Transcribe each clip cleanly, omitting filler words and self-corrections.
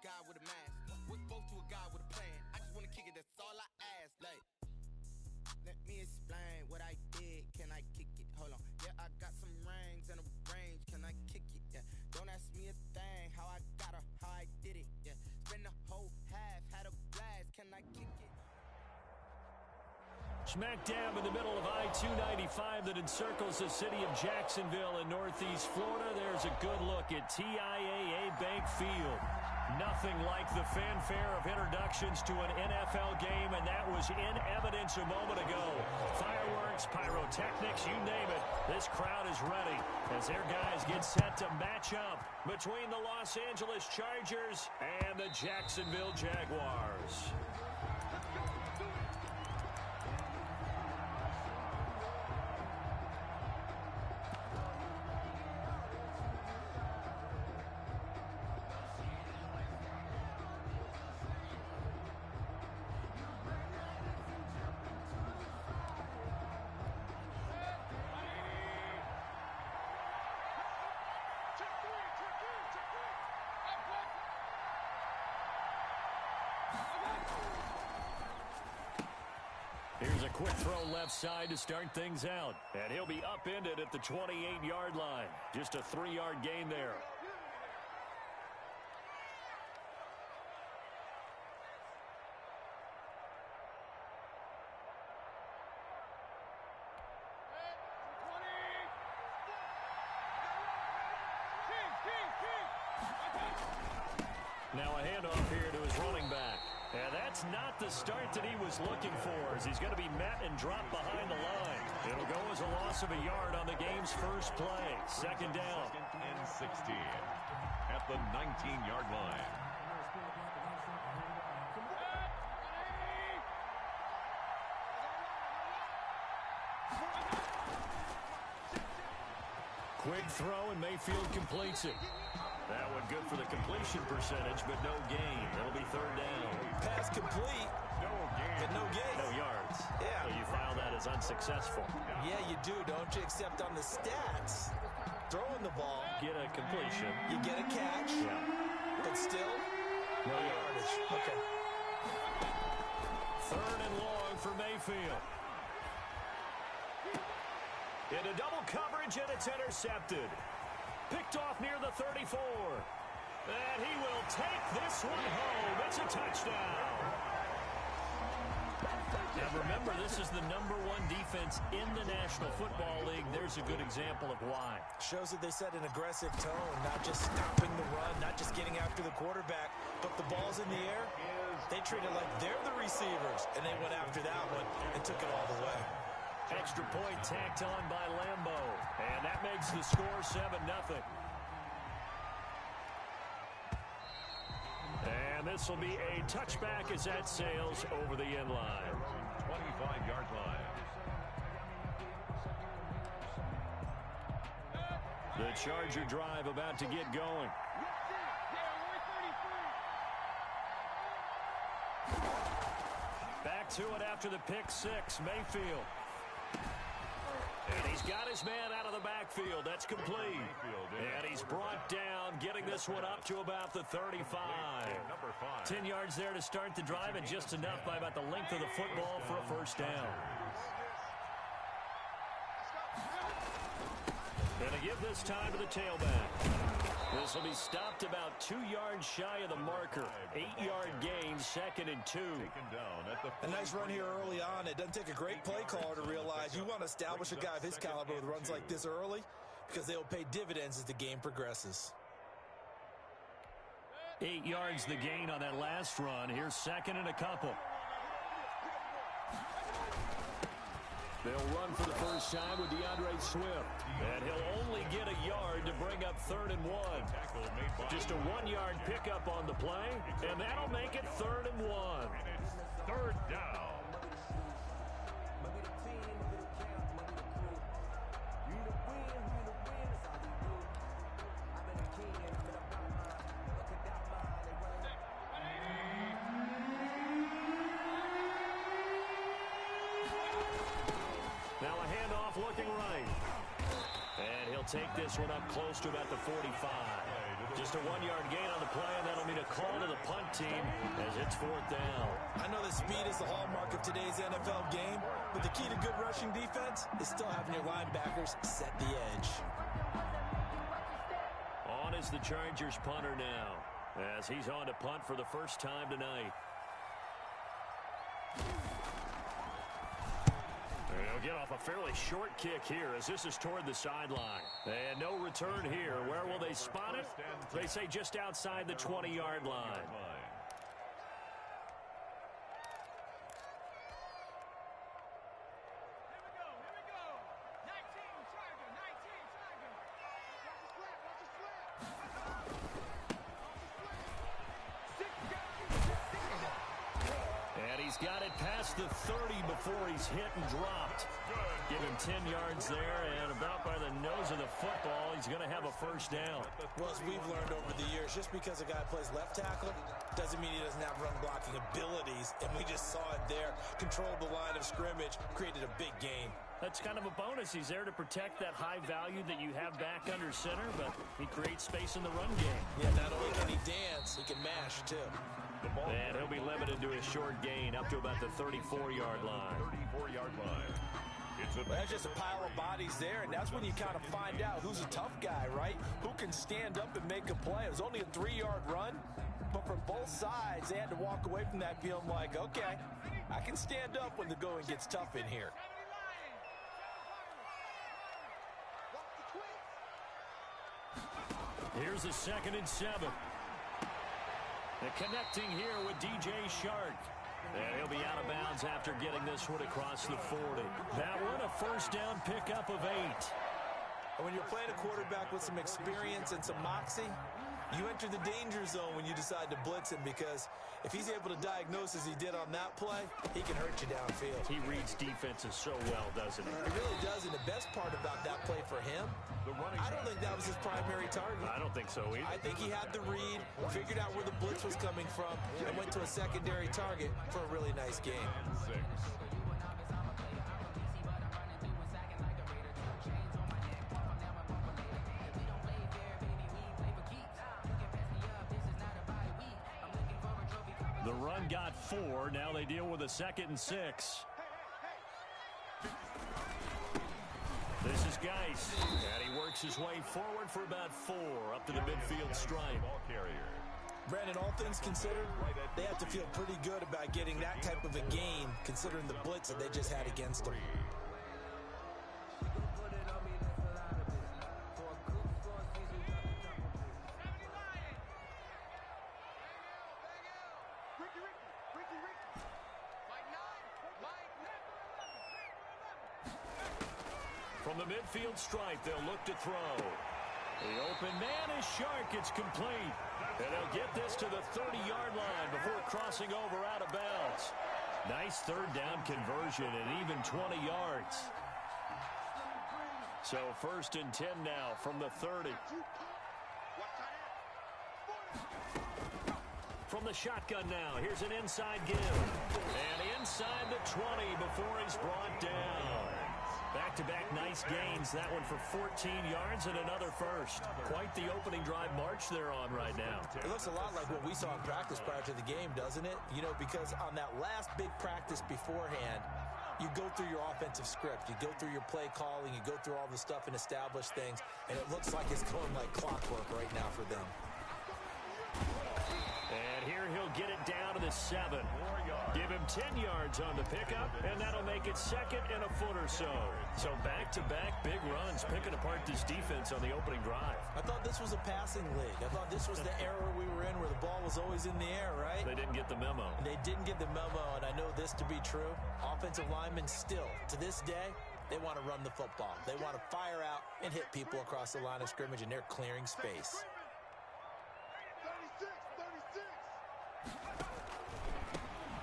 guy with a mask. We're both to a guy with a plan. I just wanna kick it, that's all I ask. Like, let me explain what I did. Can I kick it? Hold on. Yeah, I got some rings and a range. Can I kick it? Yeah. Don't ask me a thing. How I got her, how I did it. Yeah. Spend the whole half, had a blast. Can I kick it? Smack dab in the middle of I-295 that encircles the city of Jacksonville in northeast Florida. There's a good look at TIAA Bank Field. Nothing like the fanfare of introductions to an NFL game, and that was in evidence a moment ago. Fireworks, pyrotechnics, you name it. This crowd is ready as their guys get set to match up between the Los Angeles Chargers and the Jacksonville Jaguars. Here's a quick throw left side to start things out. And he'll be upended at the 28-yard line. Just a 3-yard gain there. Now a handoff here to his running back. And that's not the start that he was looking for, as he's going to be met and dropped behind the line. It'll go as a loss of a yard on the game's first play. Second down. 2nd and 16 at the 19-yard line. Quick throw, and Mayfield completes it. That one good for the completion percentage, but no gain. It'll be 3rd down. Pass complete. No gain. But no gain. No yards. Yeah. So you file that as unsuccessful. Yeah, you do, don't you? Except on the stats, throwing the ball, Get a completion. you get a catch, Yeah. but still, No yards. Okay. 3rd and long for Mayfield. Into double coverage, and it's intercepted. Picked off near the 34. And he will take this one home. It's a touchdown. Now remember, this is the #1 defense in the National Football League. There's a good example of why. Shows that they set an aggressive tone, not just stopping the run, not just getting after the quarterback, but the ball's in the air. They treat it like they're the receivers, and they went after that one and took it all the way. Extra point tacked on by Lambo. And that makes the score 7-0. And this will be a touchback as that sails over the end line. 25-yard line. The Charger drive about to get going. Back to it after the pick six, Mayfield. And he's got his man out of the backfield. That's complete. And he's brought down, getting this one up to about the 35. 10 yards there to start the drive, and just enough by about the length of the football for a first down. And to give this time to the tailback. This will be stopped about 2 yards shy of the marker. 8-yard gain, 2nd and 2. A nice run here early on. It doesn't take a great play caller to realize you want to establish a guy of his caliber with runs like this early, because they'll pay dividends as the game progresses. 8 yards the gain on that last run. Here's 2nd and a couple. They'll run for the first time with DeAndre Swift. And he'll only get a yard to bring up 3rd and 1. Just a 1-yard pickup on the play, and that'll make it 3rd and 1. 3rd down. Now a handoff looking right. And he'll take this one up close to about the 45. Just a 1-yard gain on the play, and that'll mean a call to the punt team as it's 4th down. I know that speed is the hallmark of today's NFL game, but the key to good rushing defense is still having your linebackers set the edge. On is the Chargers punter now, as he's on to punt for the first time tonight. He'll get off a fairly short kick here as this is toward the sideline. And no return here. Where will they spot it? They say just outside the 20-yard line. He's got it past the 30 before he's hit and dropped. Give him 10 yards there, and about by the nose of the football, he's going to have a first down. Well, as we've learned over the years, just because a guy plays left tackle doesn't mean he doesn't have run blocking abilities, and we just saw it there. Controlled the line of scrimmage, created a big gain. That's kind of a bonus. He's there to protect that high value that you have back under center, but he creates space in the run game. Yeah, not only can he dance, he can mash, too. And he'll be limited to a short gain up to about the 34-yard line. 34-yard line. Well, that's just a pile of bodies there, and that's when you kind of find out who's a tough guy, right? Who can stand up and make a play. It was only a 3-yard run, but from both sides, they had to walk away from that feeling like, okay, I can stand up when the going gets tough in here. Here's a 2nd and 7. And connecting here with DJ Shark. And he'll be out of bounds after getting this one across the 40. That one a first down pickup of 8. And when you're playing a quarterback with some experience and some moxie, you enter the danger zone when you decide to blitz him, because if he's able to diagnose as he did on that play, he can hurt you downfield. He reads defenses so well, doesn't he? He really does, and the best part about that play for him, I don't think that was his primary target. I don't think so either. I think he had the read, figured out where the blitz was coming from, and went to a secondary target for a really nice game. 6. The run got 4. Now they deal with a 2nd and 6. This is Geis, and he works his way forward for about 4 up to the midfield stripe. Brandon, all things considered, they have to feel pretty good about getting that type of a gain, considering the blitz that they just had against them. From the midfield stripe, they'll look to throw. The open man is Shark. It's complete. And they'll get this to the 30-yard line before crossing over out of bounds. Nice 3rd down conversion and even 20 yards. So 1st and 10 now from the 30. From the shotgun now, here's an inside give. And inside the 20 before he's brought down. Back-to-back nice gains. That one for 14 yards and another first. Quite the opening drive march they're on right now. It looks a lot like what we saw in practice prior to the game, doesn't it? You know, because on that last big practice beforehand, you go through your offensive script. You go through your play calling. You go through all the stuff and establish things. And it looks like it's going like clockwork right now for them. And here he'll get it down to the 7. Give him 10 yards on the pickup, and that'll make it 2nd and a foot or so. So back-to-back big runs, picking apart this defense on the opening drive. I thought this was a passing league. I thought this was the era we were in where the ball was always in the air, right? They didn't get the memo. They didn't get the memo, and I know this to be true. Offensive linemen still, to this day, they want to run the football. They want to fire out and hit people across the line of scrimmage, and they're clearing space.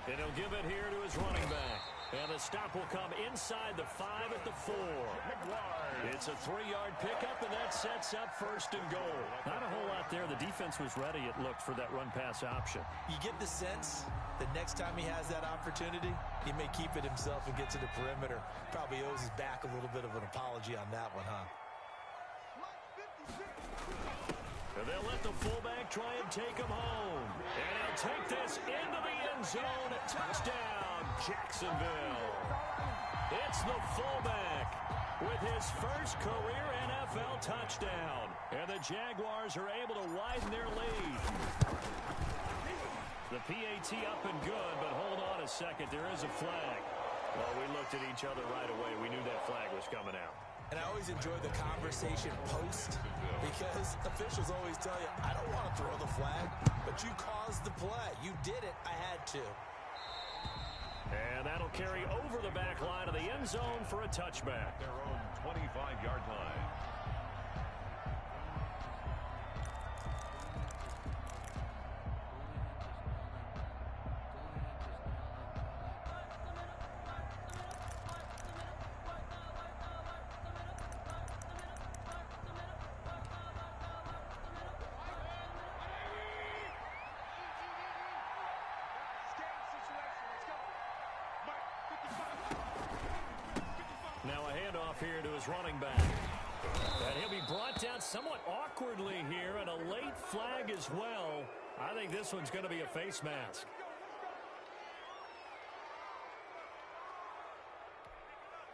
And he'll give it here to his running back. And the stop will come inside the 5 at the 4. It's a 3-yard pickup, and that sets up 1st and goal. Not a whole lot there. The defense was ready, it looked, for that run-pass option. You get the sense that next time he has that opportunity, he may keep it himself and get to the perimeter. Probably owes his back a little bit of an apology on that one, huh? And they'll let the fullback try and take him home. And he'll take this into the end zone. Touchdown, Jacksonville. It's the fullback with his first career NFL touchdown. And the Jaguars are able to widen their lead. The PAT up and good, but hold on a second. There is a flag. Well, we looked at each other right away. We knew that flag was coming out. And I always enjoy the conversation post because officials always tell you, I don't want to throw the flag, but you caused the play. You did it. I had to. And that'll carry over the back line of the end zone for a touchback. Their own 25-yard line. Now a handoff here to his running back. And he'll be brought down somewhat awkwardly here, and a late flag as well. I think this one's going to be a face mask.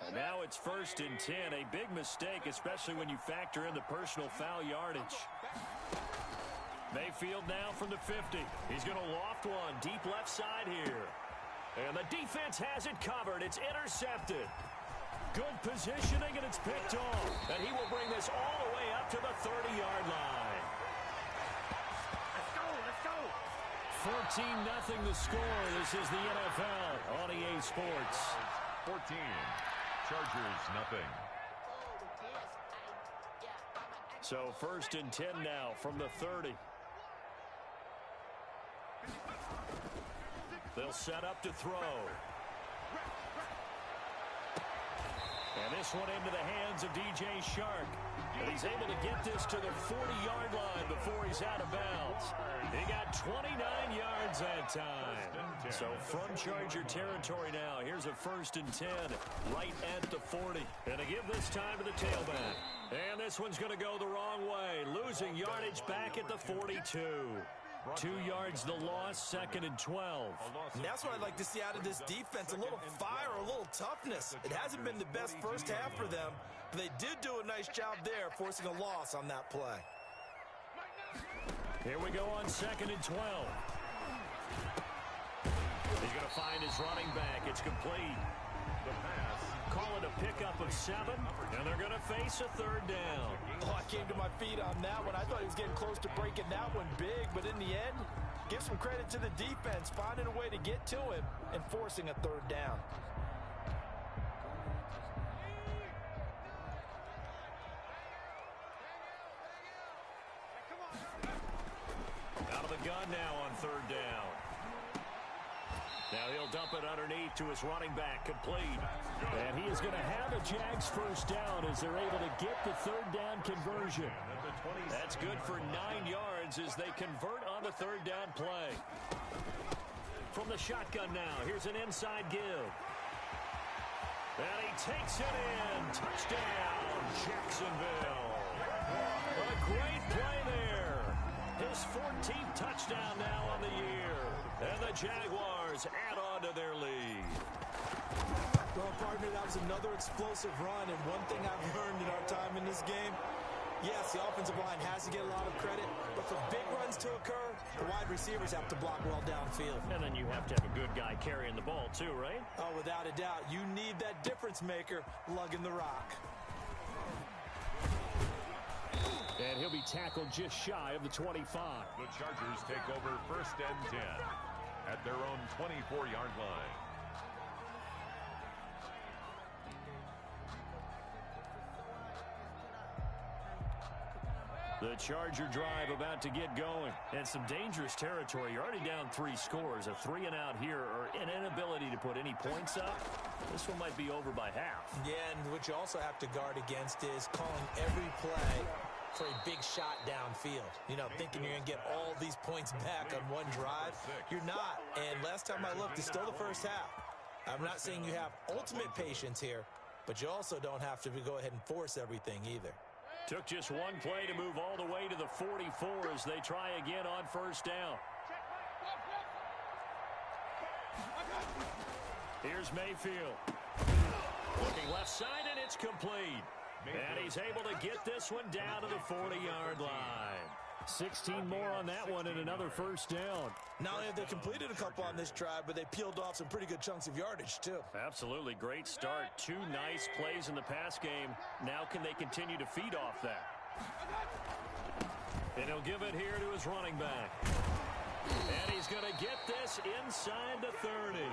And now it's 1st and 10. A big mistake, especially when you factor in the personal foul yardage. Mayfield now from the 50. He's going to loft one deep left side here. And the defense has it covered. It's intercepted. Good positioning, and it's picked off. And he will bring this all the way up to the 30-yard line. Let's go. 14-0 the score. This is the NFL on EA Sports. 14. Chargers, nothing. So 1st and 10 now from the 30. They'll set up to throw. And this one into the hands of DJ Shark. And he's able to get this to the 40-yard line before he's out of bounds. He got 29 yards that time. So from Charger territory now, here's a 1st and 10 right at the 40. And to give this time to the tailback. And this one's going to go the wrong way. Losing yardage back at the 42. 2 yards the loss, 2nd and 12. And that's what I'd like to see out of this defense. A little fire, a little toughness. It hasn't been the best first half for them, but they did do a nice job there, forcing a loss on that play. Here we go on 2nd and 12. He's going to find his running back. It's complete. The pass. Call it a pickup of 7, and they're going to face a 3rd down. Oh, I came to my feet on that one. I thought he was getting close to breaking that one big, but in the end, give some credit to the defense, finding a way to get to him and forcing a 3rd down. Out of the gun now on 3rd down. Now he'll dump it underneath to his running back, complete. And he is going to have a Jags 1st down as they're able to get the 3rd down conversion. That's good for 9 yards as they convert on the 3rd down play. From the shotgun now, here's an inside give. And he takes it in. Touchdown, Jacksonville. A great play there. His 14th touchdown now on the year. And the Jaguars add on to their lead. Well, partner, that was another explosive run, and one thing I've learned in our time in this game, yes, the offensive line has to get a lot of credit, but for big runs to occur, the wide receivers have to block well downfield. And then you have to have a good guy carrying the ball too, right? Oh, without a doubt. You need that difference maker lugging the rock. And he'll be tackled just shy of the 25. The Chargers take over 1st and 10 at their own 24-yard line. The Charger drive about to get going. And some dangerous territory. You're already down 3 scores. A 3 and out here, or an inability to put any points up. This one might be over by half. Yeah, and what you also have to guard against is calling every play for a big shot downfield. You know, thinking you're going to get all these points back on one drive. You're not. And last time I looked, it's still the first half. I'm not saying you have ultimate patience here, but you also don't have to go ahead and force everything either. Took just one play to move all the way to the 44 as they try again on first down. Here's Mayfield. Looking left side, and it's complete. And he's able to get this one down to the 40-yard line. 16 more on that one and another first down. Not only have they completed a couple on this drive, but they peeled off some pretty good chunks of yardage, too. Absolutely great start. 2 nice plays in the pass game. Now can they continue to feed off that? And he'll give it here to his running back. And he's going to get this inside the 30.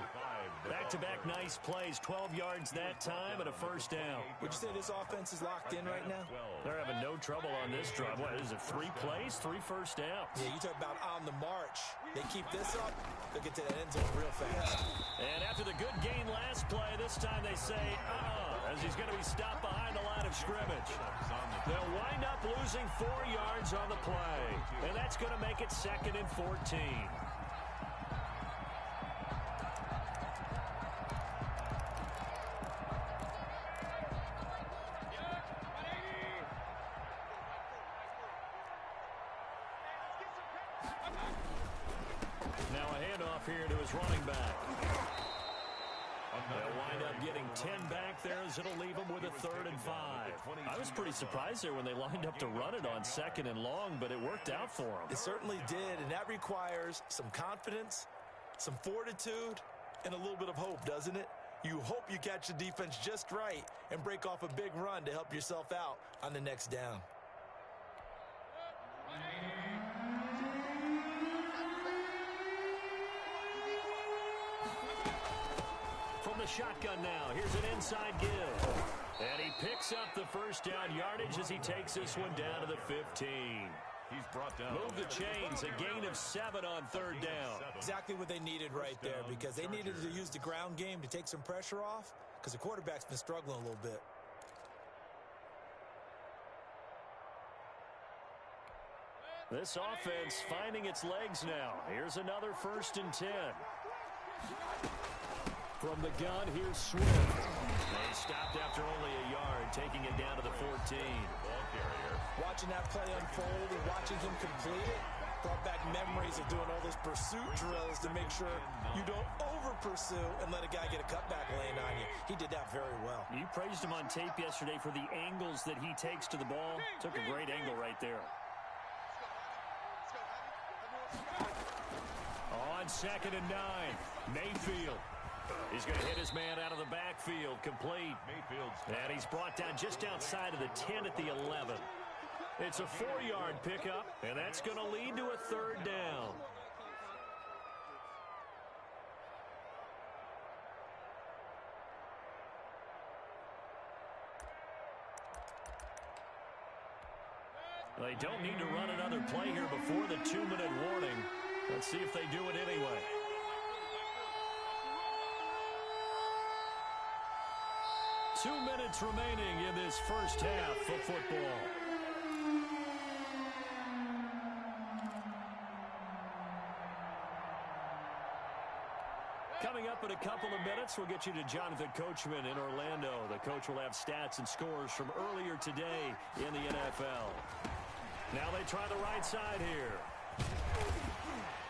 Back-to-back nice plays, 12 yards that time and a first down. Would you say this offense is locked in right now? They're having no trouble on this drive. What is it, 3 plays, 3 first downs? Yeah, you talk about on the march. They keep this up, they'll get to that end zone real fast. And after the good gain last play, this time they say, as he's going to be stopped behind the line of scrimmage. They'll wind up losing 4 yards on the play. And that's going to make it 2nd and 14. Now a handoff here to his running back. They'll wind up getting 10 back there as it'll leave them with a 3rd and 5. I was pretty surprised there when they lined up to run it on 2nd and long, but it worked out for them. It certainly did, and that requires some confidence, some fortitude, and a little bit of hope, doesn't it? You hope you catch the defense just right and break off a big run to help yourself out on the next down. From the shotgun now, here's an inside give. And he picks up the first down yardage as he takes this one down to the 15. He's brought down. Move the chains, a gain of 7 on 3rd down. Exactly what they needed right there, because they needed to use the ground game to take some pressure off, because the quarterback's been struggling a little bit. This offense finding its legs now. Here's another 1st and 10. From the gun, here's Swift. They stopped after only a yard, taking it down to the 14. Ball carrier. Watching that play unfold and watching him complete it brought back memories of doing all those pursuit drills to make sure you don't over-pursue and let a guy get a cutback lane on you. He did that very well. You praised him on tape yesterday for the angles that he takes to the ball. Took a great angle right there. On 2nd and 9, Mayfield. He's going to hit his man out of the backfield, complete. And he's brought down just outside of the 10 at the 11. It's a 4-yard pickup, and that's going to lead to a 3rd down. They don't need to run another play here before the 2-minute warning. Let's see if they do it anyway. Two minutes remaining in this first half of football. Coming up in a couple of minutes, we'll get you to Jonathan Coachman in Orlando. The coach will have stats and scores from earlier today in the NFL. Now they try the right side here.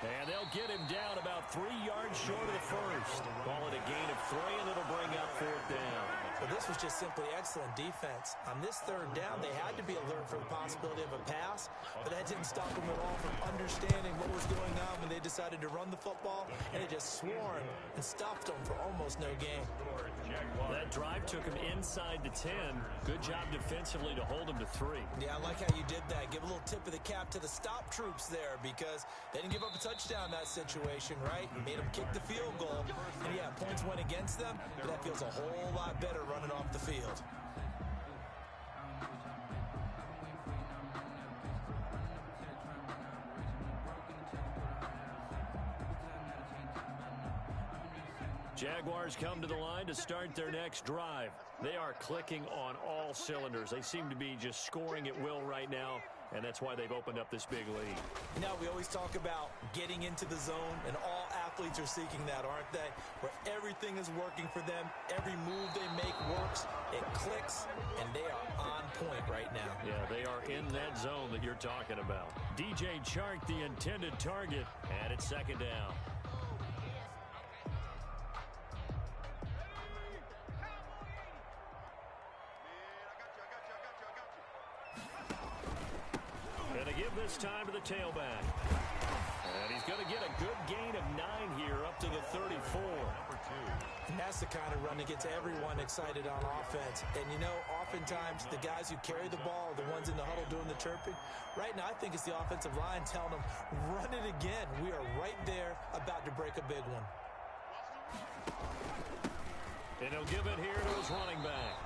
And they'll get him down about 3 yards short of the first. Ball at a gain of 3, and it'll bring up 4th down. Well, this was just simply excellent defense. On this 3rd down, they had to be alert for the possibility of a pass, but that didn't stop them at all from understanding what was going on when they decided to run the football, and it just swarmed and stopped them for almost no gain. That drive took him inside the 10. Good job defensively to hold him to 3. Yeah, I like how you did that. Give a little tip of the cap to the stop troops there, because they didn't give up a touchdown in that situation, right? Made them kick the field goal. And yeah, points went against them, but that feels a whole lot better running off the field. Jaguars come to the line to start their next drive. They are clicking on all cylinders. They seem to be just scoring at will right now, and that's why they've opened up this big lead. You know, we always talk about getting into the zone, and all athletes athletes are seeking that, aren't they? Where everything is working for them, every move they make works, it clicks, and they are on point right now. Yeah, they are in that zone that you're talking about. DJ Chark, the intended target, and it's second down. Gonna give this time to the tailback. And he's going to get a good gain of 9 here up to the 34. And that's the kind of run that gets everyone excited on offense. And, you know, oftentimes the guys who carry the ball are the ones in the huddle doing the chirping. Right now, I think it's the offensive line telling them, run it again. We are right there about to break a big one. And he'll give it here to his running back.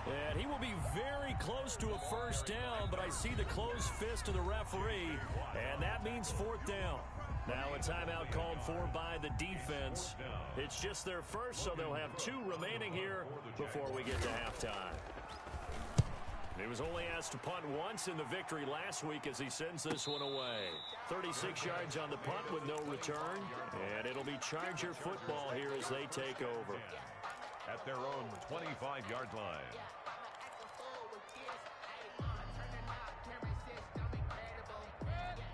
And he will be very close to a first down, but I see the closed fist of the referee, and that means fourth down. Now a timeout called for by the defense. It's just their first, so they'll have 2 remaining here before we get to halftime. He was only asked to punt once in the victory last week as he sends this one away. 36 yards on the punt with no return, and it'll be Charger football here as they take over. At their own 25-yard line.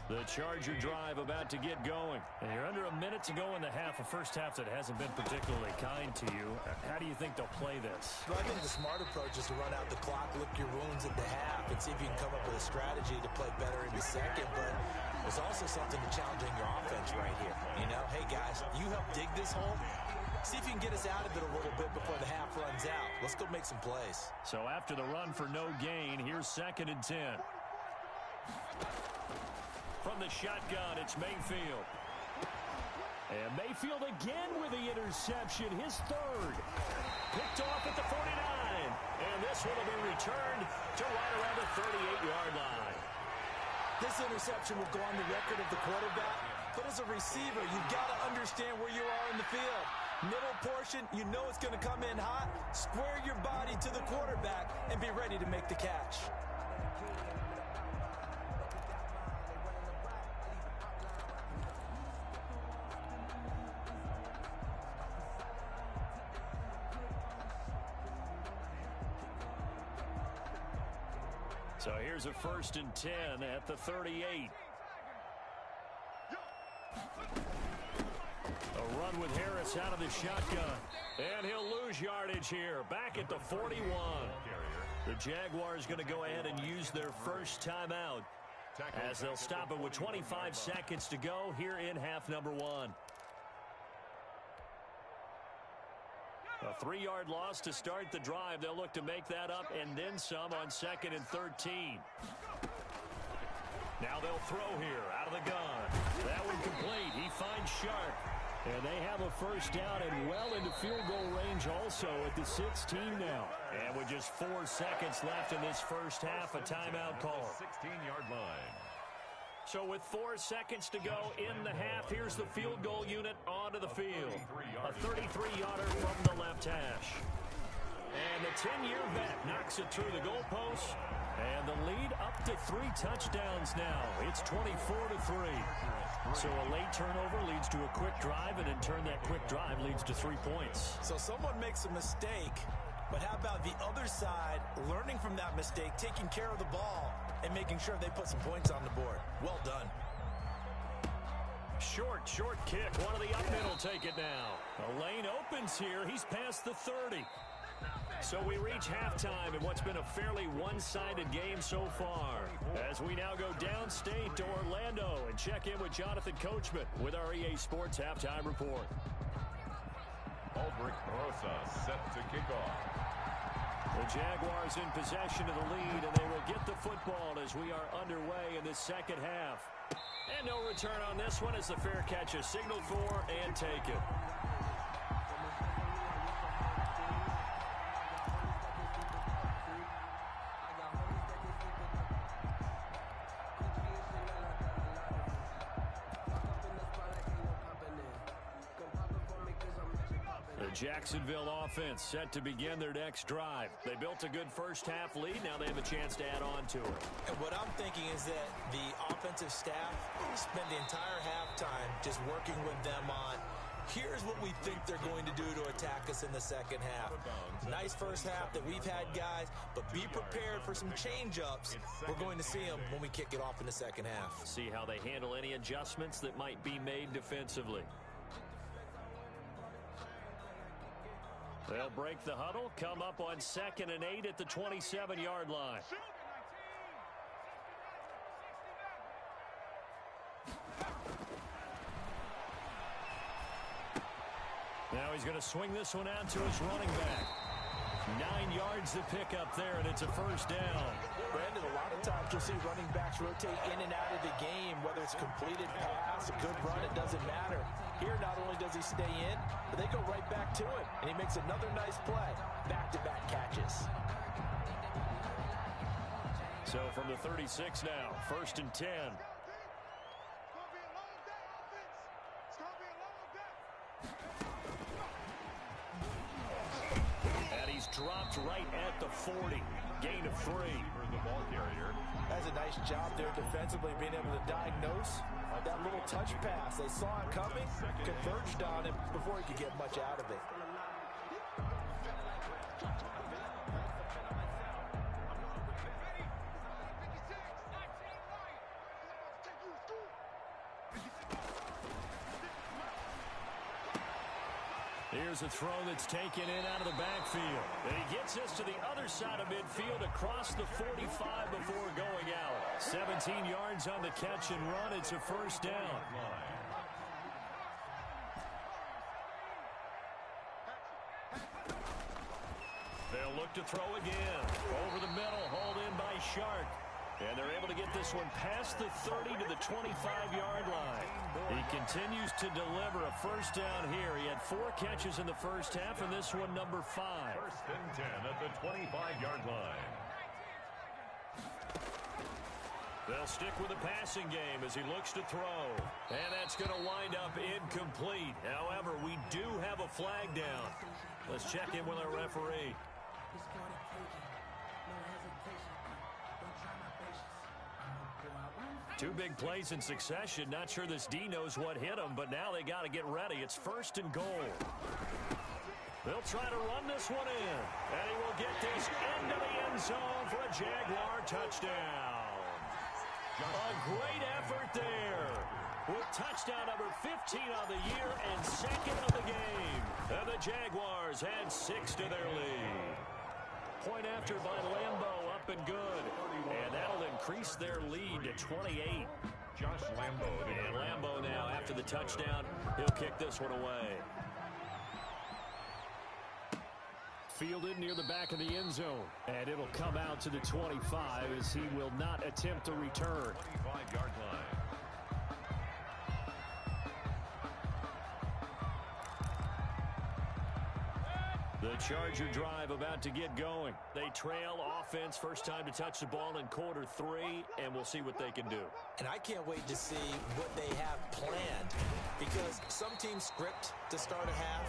The Charger drive about to get going. And you're under a minute to go in the half, a first half that hasn't been particularly kind to you. How do you think they'll play this? Well, I think the smart approach is to run out the clock, lick your wounds at the half, and see if you can come up with a strategy to play better in the second. But there's also something to challenging your offense right here. You know, hey, guys, you help dig this hole. See if you can get us out of it a little bit before the half runs out. Let's go make some plays. So after the run for no gain, here's 2nd and 10. From the shotgun, it's Mayfield. And Mayfield again with the interception, his 3rd. Picked off at the 49. And this one will be returned to right around the 38-yard line. This interception will go on the record of the quarterback. But as a receiver, you've got to understand where you are in the field. Middle portion, you know it's going to come in hot. Square your body to the quarterback and be ready to make the catch. So here's a 1st and 10 at the 38. A run with Harris out of the shotgun. And he'll lose yardage here. Back at the 41. The Jaguars going to go ahead and use their first timeout as they'll stop it with 25 seconds to go here in half number 1. A 3-yard loss to start the drive. They'll look to make that up and then some on 2nd and 13. Now they'll throw here out of the gun. That one complete. He finds Sharp. And they have a first down and well into field goal range also at the 16 now. And with just 4 seconds left in this first half, a timeout call. 16-yard line. So with 4 seconds to go in the half, here's the field goal unit onto the field. A 33-yarder from the left hash. And the 10-year vet knocks it through the goalpost. And the lead up to 3 touchdowns now. It's 24-3. So a late turnover leads to a quick drive, and in turn that quick drive leads to 3 points. So someone makes a mistake, but how about the other side learning from that mistake, taking care of the ball, and making sure they put some points on the board? Well done. Short kick. One of the up middle take it now. The lane opens here. He's past the 30. So we reach halftime in what's been a fairly one-sided game so far. As we now go downstate to Orlando and check in with Jonathan Coachman with our EA Sports Halftime Report. Aldrich Rosa set to kick off. The Jaguars in possession of the lead, and they will get the football as we are underway in the second half. And no return on this one as the fair catch is signaled for and taken. Jacksonville offense set to begin their next drive. They built a good first half lead. Now they have a chance to add on to it. And what I'm thinking is that the offensive staff spent the entire halftime just working with them on Here's what we think they're going to do to attack us in the second half. Nice first half that we've had, guys, but be prepared for some change-ups. We're going to see them when we kick it off in the second half. See how they handle any adjustments that might be made defensively. They'll break the huddle, come up on 2nd and 8 at the 27-yard line. Now he's going to swing this one out to his running back. 9 yards to pick up there, and it's a first down. Brandon, a lot of times you'll see running backs rotate in and out of the game, whether it's completed pass, a good run, it doesn't matter. Here, not only does he stay in, but they go right back to him, and he makes another nice play. Back-to-back catches. So from the 36 now, 1st and 10. Dropped right at the 40. Gain of 3. The ball carrier. That's a nice job there defensively, being able to diagnose that little touch pass. They saw him coming, converged on him before he could get much out of it. Here's a throw that's taken in out of the backfield. And he gets this to the other side of midfield across the 45 before going out. 17 yards on the catch and run. It's a first down. They'll look to throw again. Over the middle, hauled in by Shark. And they're able to get this one past the 30 to the 25-yard line. He continues to deliver a first down here. He had 4 catches in the first half, and this one number 5. 1st and 10 at the 25-yard line. They'll stick with the passing game as he looks to throw. And that's going to wind up incomplete. However, we do have a flag down. Let's check in with our referee. Two big plays in succession. Not sure this D knows what hit him, but now they got to get ready. It's 1st and goal. They'll try to run this one in. And he will get this into the end zone for a Jaguar touchdown. A great effort there. With touchdown number 15 on the year and 2nd of the game. And the Jaguars add 6 to their lead. Point after by Lambo, up and good. And that'll increase their lead to 28. Josh Lambo. And Lambo now, after the touchdown, he'll kick this one away. Fielded near the back of the end zone. And it'll come out to the 25 as he will not attempt to return. 25-yard line. The Charger drive about to get going. They trail offense, first time to touch the ball in quarter 3, and we'll see what they can do. And I can't wait to see what they have planned, because some teams script to start a half.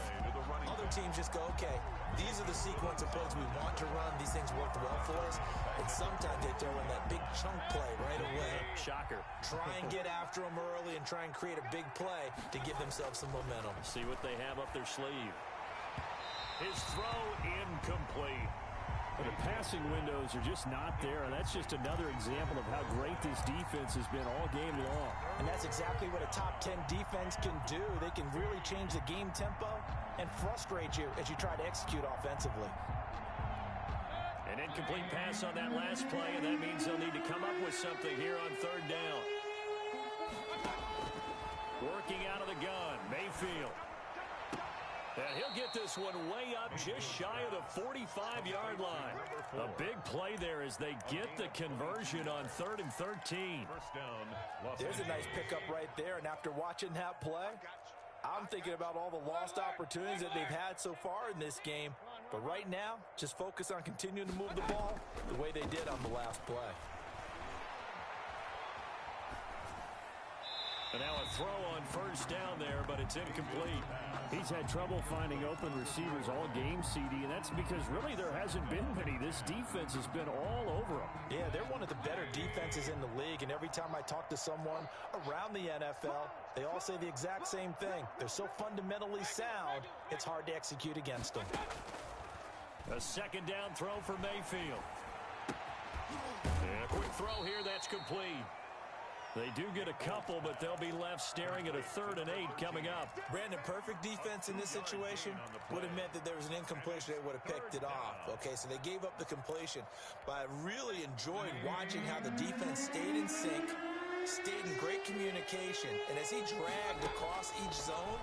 Other teams just go, okay, these are the sequence of plays we want to run. These things worked well for us. And sometimes they throw in that big chunk play right away. Shocker. Try and get after them early and try and create a big play to give themselves some momentum. See what they have up their sleeve. His throw incomplete. Well, the passing windows are just not there, and that's just another example of how great this defense has been all game long. And that's exactly what a top 10 defense can do. They can really change the game tempo and frustrate you as you try to execute offensively. An incomplete pass on that last play, and that means they'll need to come up with something here on 3rd down. Working out of the gun, Mayfield. And he'll get this one way up just shy of the 45-yard line. A big play there as they get the conversion on 3rd and 13. First down. There's a nice pickup right there, and after watching that play, I'm thinking about all the lost opportunities that they've had so far in this game. But right now, just focus on continuing to move the ball the way they did on the last play. And now a throw on first down there, but it's incomplete. He's had trouble finding open receivers all game, CD, and that's because really there hasn't been many. This defense has been all over him. Yeah, they're one of the better defenses in the league, and every time I talk to someone around the NFL, they all say the exact same thing. They're so fundamentally sound, it's hard to execute against them. A second down throw for Mayfield. And a quick throw here, that's complete. They do get a couple, but they'll be left staring at a 3rd and 8 coming up. Brandon, perfect defense in this situation would have meant that there was an incompletion. They would have picked it off. Okay, so they gave up the completion. But I really enjoyed watching how the defense stayed in sync, stayed in great communication. And as he dragged across each zone,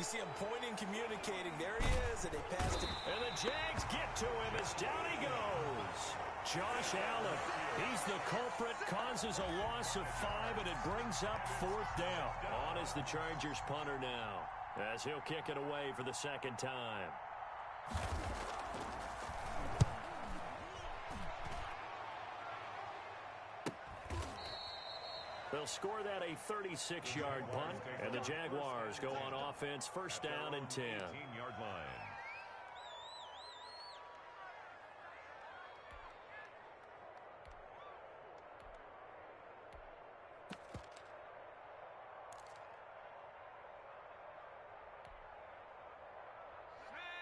you see him pointing, communicating. There he is, and they passed him. And the Jags get to him as down he goes. Josh Allen, he's the culprit, causes a loss of 5, and it brings up 4th down. On is the Chargers punter now, as he'll kick it away for the second time. They'll score that a 36-yard punt, and the Jaguars go on offense, first down and 10. 18-yard line.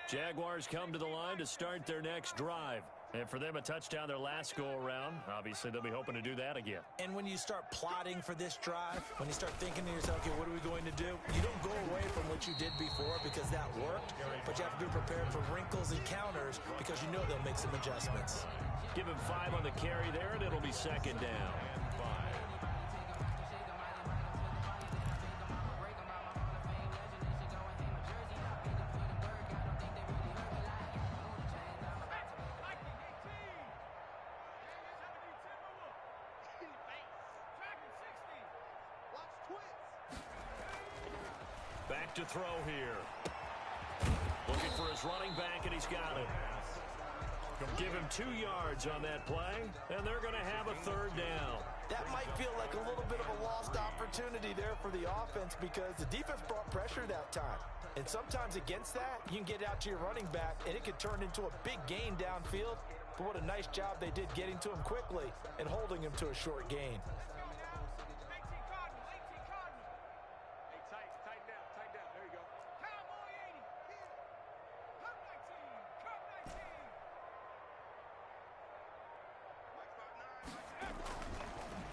Jaguars come to the line to start their next drive. And for them, a touchdown their last go-around. Obviously, they'll be hoping to do that again. And when you start plotting for this drive, when you start thinking to yourself, okay, what are we going to do? You don't go away from what you did before because that worked, but you have to be prepared for wrinkles and counters because you know they'll make some adjustments. Give him 5 on the carry there, and it'll be second down. Back to throw here. Looking for his running back, and he's got it. Give him 2 yards on that play, and they're going to have a 3rd down. That might feel like a little bit of a lost opportunity there for the offense because the defense brought pressure that time. And sometimes against that, you can get out to your running back, and it could turn into a big gain downfield. But what a nice job they did getting to him quickly and holding him to a short gain.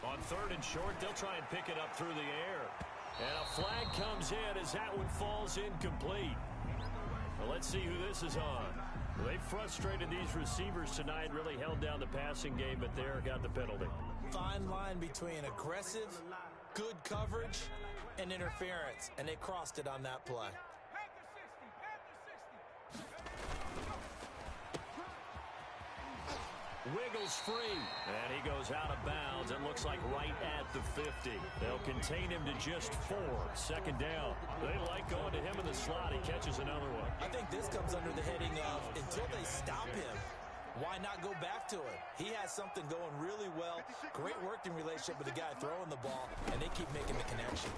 On 3rd and short, they'll try and pick it up through the air. And a flag comes in as that one falls incomplete. Well, let's see who this is on. Well, they frustrated these receivers tonight, really held down the passing game, but there got the penalty. Fine line between aggressive, good coverage, and interference, and they crossed it on that play. Wiggles free, and he goes out of bounds. It looks like right at the 50. They'll contain him to just 4. Second down. They like going to him in the slot. He catches another one. I think this comes under the heading of until they stop him, why not go back to it? He has something going really well. Great working relationship with the guy throwing the ball, and they keep making the connection.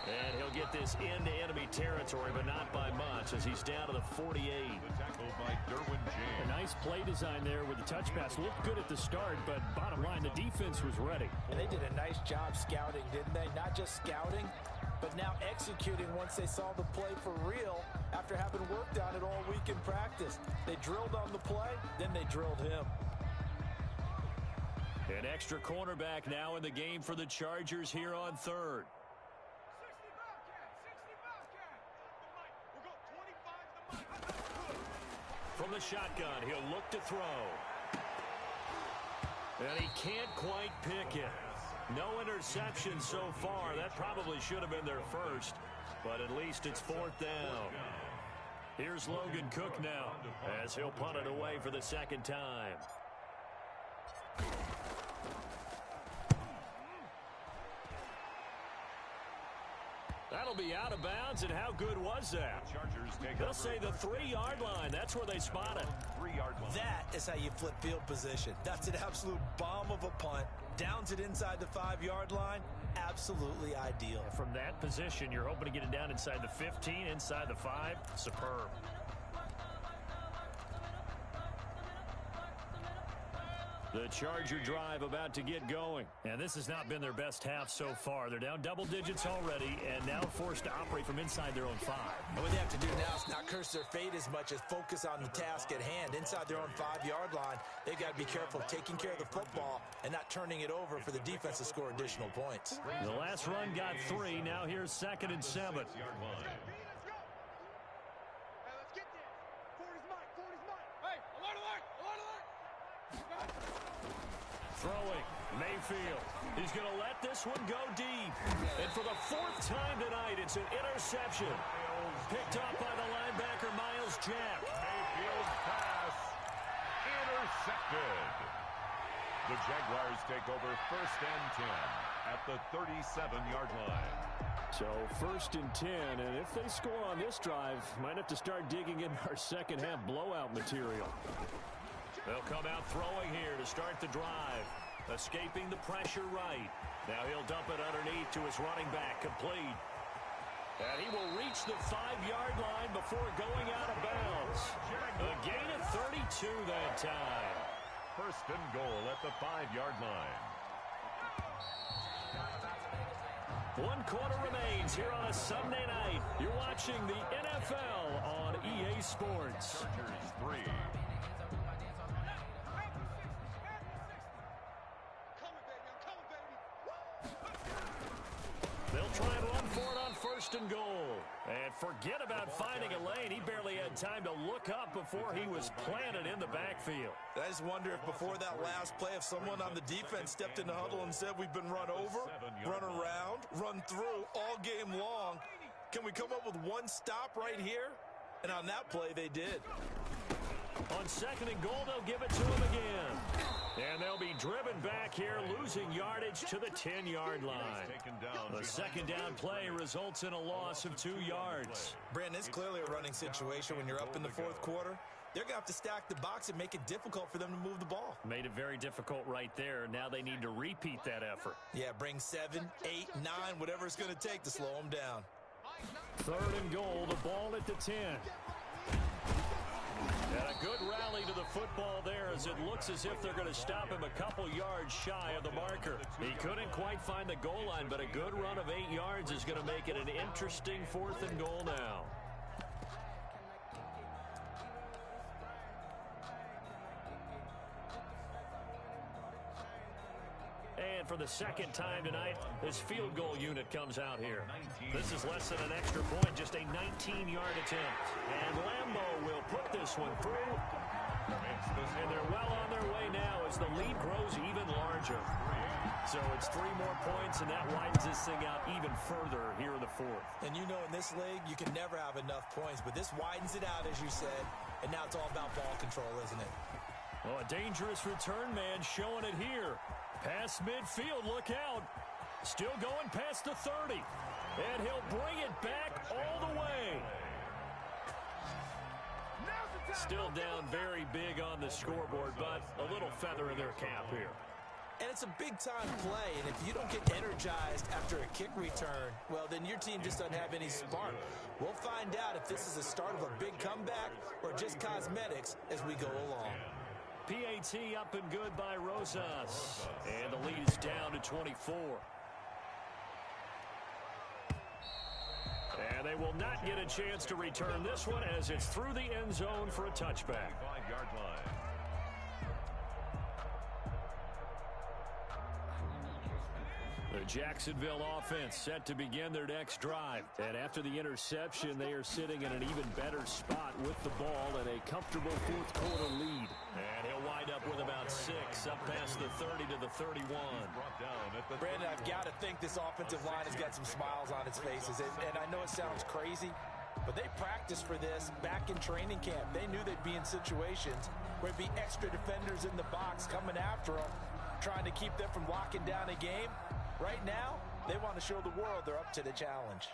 And he'll get this into enemy territory, but not by much as he's down to the 48. Tackled by Derwin James. A nice play design there with the touch pass. Looked good at the start, but bottom line, the defense was ready. And they did a nice job scouting, didn't they? Not just scouting, but now executing once they saw the play for real after having worked on it all week in practice. They drilled on the play, then they drilled him. An extra cornerback now in the game for the Chargers here on 3rd. From the shotgun, he'll look to throw. And he can't quite pick it. No interception so far. That probably should have been their first, but at least it's 4th down. Here's Logan Cook now as he'll punt it away for the second time. That'll be out of bounds, and how good was that? They'll say the 3-yard line. That's where they spot it. 3-yard line. That is how you flip field position. That's an absolute bomb of a punt. Downs it inside the 5-yard line, absolutely ideal. From that position, you're hoping to get it down inside the 15, inside the 5. Superb. The Charger drive about to get going. And this has not been their best half so far. They're down double digits already and now forced to operate from inside their own 5. And what they have to do now is not curse their fate as much as focus on the task at hand. Inside their own 5-yard line, they've got to be careful of taking care of the football and not turning it over for the defense to score additional points. The last run got 3. Now here's 2nd and 7. Throwing, Mayfield. He's going to let this one go deep. And for the 4th time tonight, it's an interception. Picked up by the linebacker, Myles Jack. Mayfield's pass intercepted. The Jaguars take over 1st and 10 at the 37-yard line. So 1st and 10, and if they score on this drive, might have to start digging in our second half blowout material. They'll come out throwing here to start the drive. Escaping the pressure right. Now he'll dump it underneath to his running back, complete. And he will reach the 5-yard line before going out of bounds. A gain of 32 that time. 1st and goal at the 5-yard line. 1 quarter remains here on a Sunday night. You're watching the NFL on EA Sports. Chargers 3. They'll try and run for it on 1st and goal. And forget about finding a lane. He barely had time to look up before he was planted in the backfield. I just wonder if before that last play, if someone on the defense stepped in the huddle and said we've been run over, run around, run through all game long. Can we come up with one stop right here? And on that play, they did. On 2nd and goal, they'll give it to him again. And they'll be driven back here, losing yardage to the 10-yard line. The 2nd down play results in a loss of 2 yards. Brandon, it's clearly a running situation when you're up in the 4th quarter. They're going to have to stack the box and make it difficult for them to move the ball. Made it very difficult right there. Now they need to repeat that effort. Yeah, bring 7, 8, 9, whatever it's going to take to slow them down. 3rd and goal, the ball at the 10. And a good rally to the football there as it looks as if they're going to stop him a couple yards shy of the marker. He couldn't quite find the goal line, but a good run of 8 yards is going to make it an interesting 4th and goal now. And for the 2nd time tonight, this field goal unit comes out here. This is less than an extra point, just a 19-yard attempt. And Lambo will put this one through. And they're well on their way now as the lead grows even larger. So it's 3 more points, and that widens this thing out even further here in the 4th. And you know in this league, you can never have enough points, but this widens it out, as you said. And now it's all about ball control, isn't it? Well, a dangerous return man showing it here. Past midfield, look out. Still going past the 30. And he'll bring it back all the way. Still down very big on the scoreboard, but a little feather in their cap here. And it's a big-time play, and if you don't get energized after a kick return, well, then your team just doesn't have any spark. We'll find out if this is the start of a big comeback or just cosmetics as we go along. PAT up and good by Rosas. And the lead is down to 24. And they will not get a chance to return this one as it's through the end zone for a touchback. 5-yard line. The Jacksonville offense set to begin their next drive. And after the interception, they are sitting in an even better spot with the ball and a comfortable 4th quarter lead. And he'll wind up with about 6 up past the 30 to the 31. Brandon, I've got to think this offensive line has got some smiles on its faces. And I know it sounds crazy, but they practiced for this back in training camp. They knew they'd be in situations where there'd be extra defenders in the box coming after them, trying to keep them from locking down a game. Right now, they want to show the world they're up to the challenge.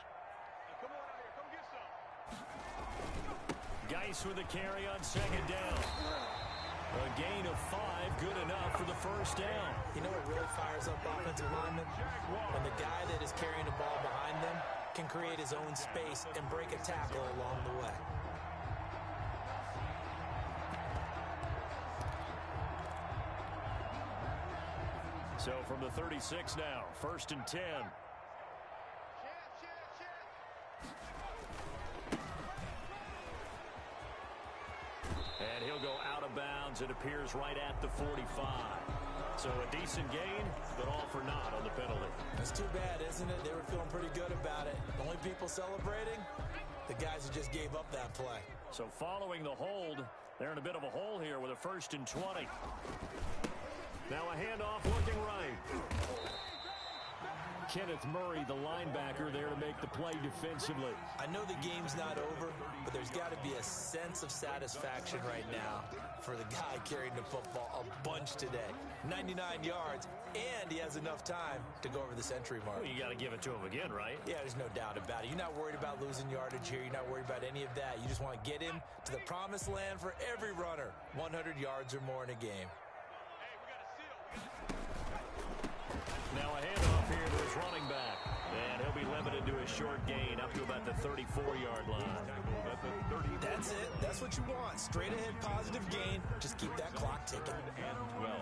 Geis with a carry on 2nd down. A gain of 5, good enough for the first down. You know what really fires up offensive linemen? When the guy that is carrying the ball behind them can create his own space and break a tackle along the way. So from the 36 now, 1st and 10. And he'll go out of bounds. It appears right at the 45. So a decent gain, but all for naught on the penalty. That's too bad, isn't it? They were feeling pretty good about it. The only people celebrating, the guys who just gave up that play. So following the hold, they're in a bit of a hole here with a 1st and 20. Now a handoff looking right. Kenneth Murray, the linebacker, there to make the play defensively. I know the game's not over, but there's got to be a sense of satisfaction right now for the guy carrying the football a bunch today. 99 yards, and he has enough time to go over the century mark. Well, you got to give it to him again, right? Yeah, there's no doubt about it. You're not worried about losing yardage here. You're not worried about any of that. You just want to get him to the promised land for every runner. 100 yards or more in a game. Now a handoff here to his running back. And he'll be limited to a short gain up to about the 34-yard line. That's it. That's what you want. Straight ahead positive gain. Just keep that clock ticking. And 12.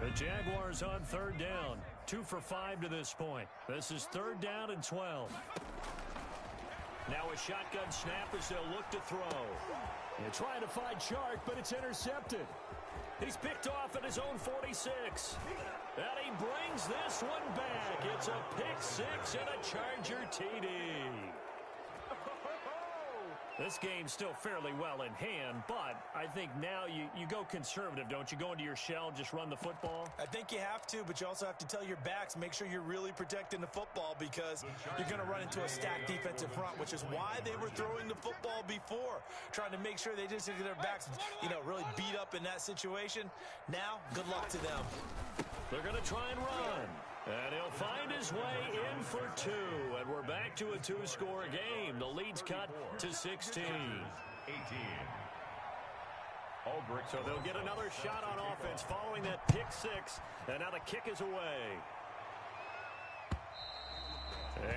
The Jaguars on 3rd down. 2 for 5 to this point. This is 3rd down and 12. Now a shotgun snap as they'll look to throw. They're trying to find Chark, but it's intercepted. He's picked off at his own 46. And he brings this one back. It's a pick 6 and a Charger TD. This game's still fairly well in hand, but I think now you go conservative, don't you? Go into your shell, just run the football? I think you have to, but you also have to tell your backs, make sure you're really protecting the football because you're going to run into a stacked defensive front, which is why they were throwing the football before, trying to make sure they just get their backs, really beat up in that situation. Now, good luck to them. They're going to try and run. And he'll find his way in for 2. And we're back to a 2-score game. The lead's cut to 16. 18. Albrecht. So they'll get another shot on offense following that pick 6. And now the kick is away.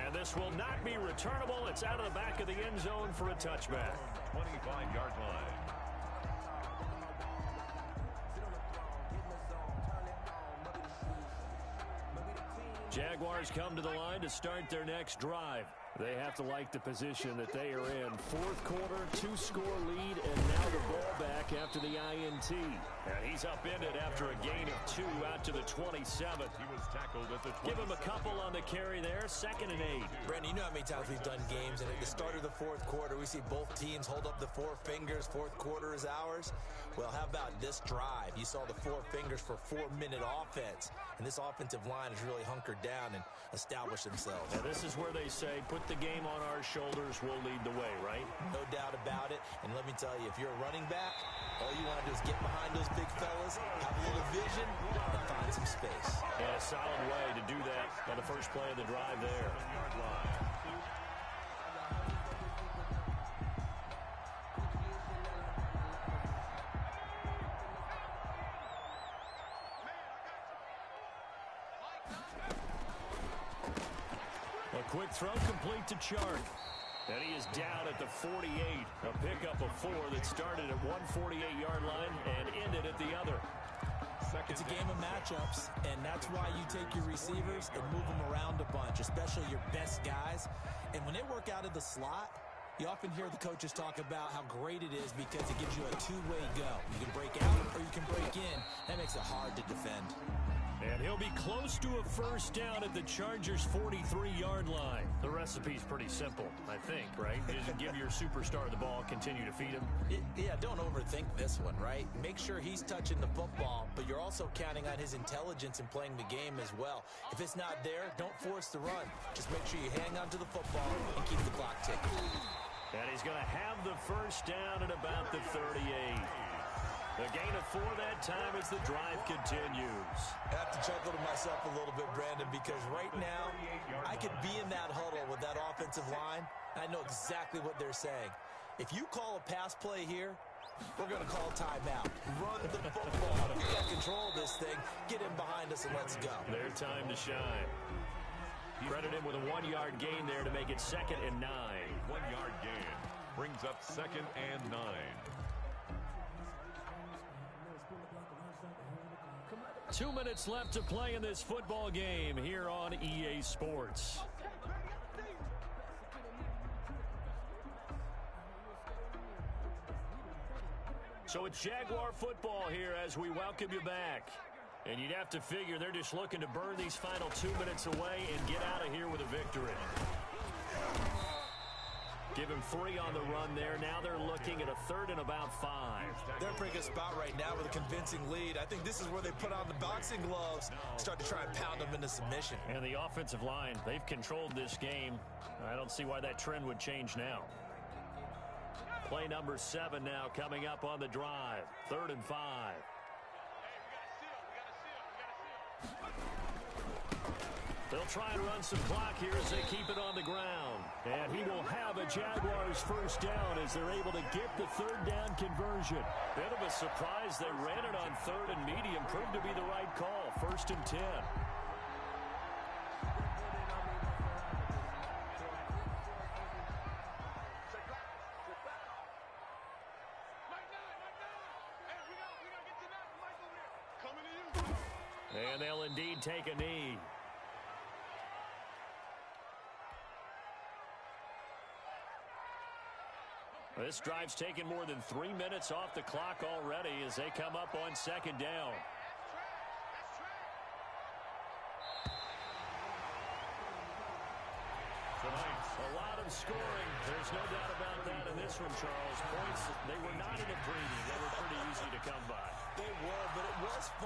And this will not be returnable. It's out of the back of the end zone for a touchback. 25-yard line. Jaguars come to the line to start their next drive. They have to like the position that they are in. 4th quarter, 2-score lead, and now the ball back after the INT. And he's upended after a gain of 2 out to the 27th. He was tackled at the 27th. Give him a couple on the carry there. 2nd and 8. Brandon, you know how many times we've done games, and at the start of the 4th quarter, we see both teams hold up the 4 fingers. 4th quarter is ours. Well, how about this drive? You saw the 4 fingers for 4-minute offense, and this offensive line has really hunkered down and established themselves. And this is where they say, put the game on our shoulders, we'll lead the way, right? No doubt about it. And let me tell you, if you're a running back, all you want to do is get behind those big fellas, have a little vision, and find some space. And a solid way to do that on the first play of the drive there. A quick throw complete to Chark. And he is down at the 48. A pickup of 4 that started at 148-yard line and ended at the other. It's a game of matchups, and that's why you take your receivers and move them around a bunch, especially your best guys. And when they work out of the slot, you often hear the coaches talk about how great it is because it gives you a 2-way go. You can break out or you can break in. That makes it hard to defend. And he'll be close to a first down at the Chargers' 43-yard line. The recipe's pretty simple, I think, right? You just give your superstar the ball, continue to feed him. Yeah, don't overthink this one, right? Make sure he's touching the football, but you're also counting on his intelligence in playing the game as well. If it's not there, don't force the run. Just make sure you hang on to the football and keep the clock ticking. And he's going to have the first down at about the 38. The gain of 4 that time as the drive continues. I have to chuckle to myself a little bit, Brandon, because right now I could be in that huddle with that offensive line, and I know exactly what they're saying. If you call a pass play here, we're going to call timeout. Run the football. We got control of this thing. Get in behind us and let's go. Their time to shine. Credit him with a 1-yard gain there to make it 2nd and 9. 1-yard gain brings up 2nd and 9. 2 minutes left to play in this football game here on EA Sports. So it's Jaguar football here as we welcome you back. And you'd have to figure they're just looking to burn these final 2 minutes away and get out of here with a victory. Give him 3 on the run there. Now they're looking at a 3rd and about 5. They're in a pretty good spot right now with a convincing lead. I think this is where they put on the boxing gloves, start to try and pound them into submission. And the offensive line, they've controlled this game. I don't see why that trend would change now. Play number 7 now coming up on the drive. 3rd and 5. They'll try and run some clock here as they keep it on the ground. And he will have a Jaguars first down as they're able to get the 3rd down conversion. Bit of a surprise. They ran it on 3rd and medium. Proved to be the right call. 1st and 10. And they'll indeed take a knee. This drive's taken more than 3 minutes off the clock already as they come up on 2nd down. Tonight, a lot of scoring. There's no doubt about that in this one, Charles. Points, they were not in the preview. They were pretty easy to come by. They were, but it was fun.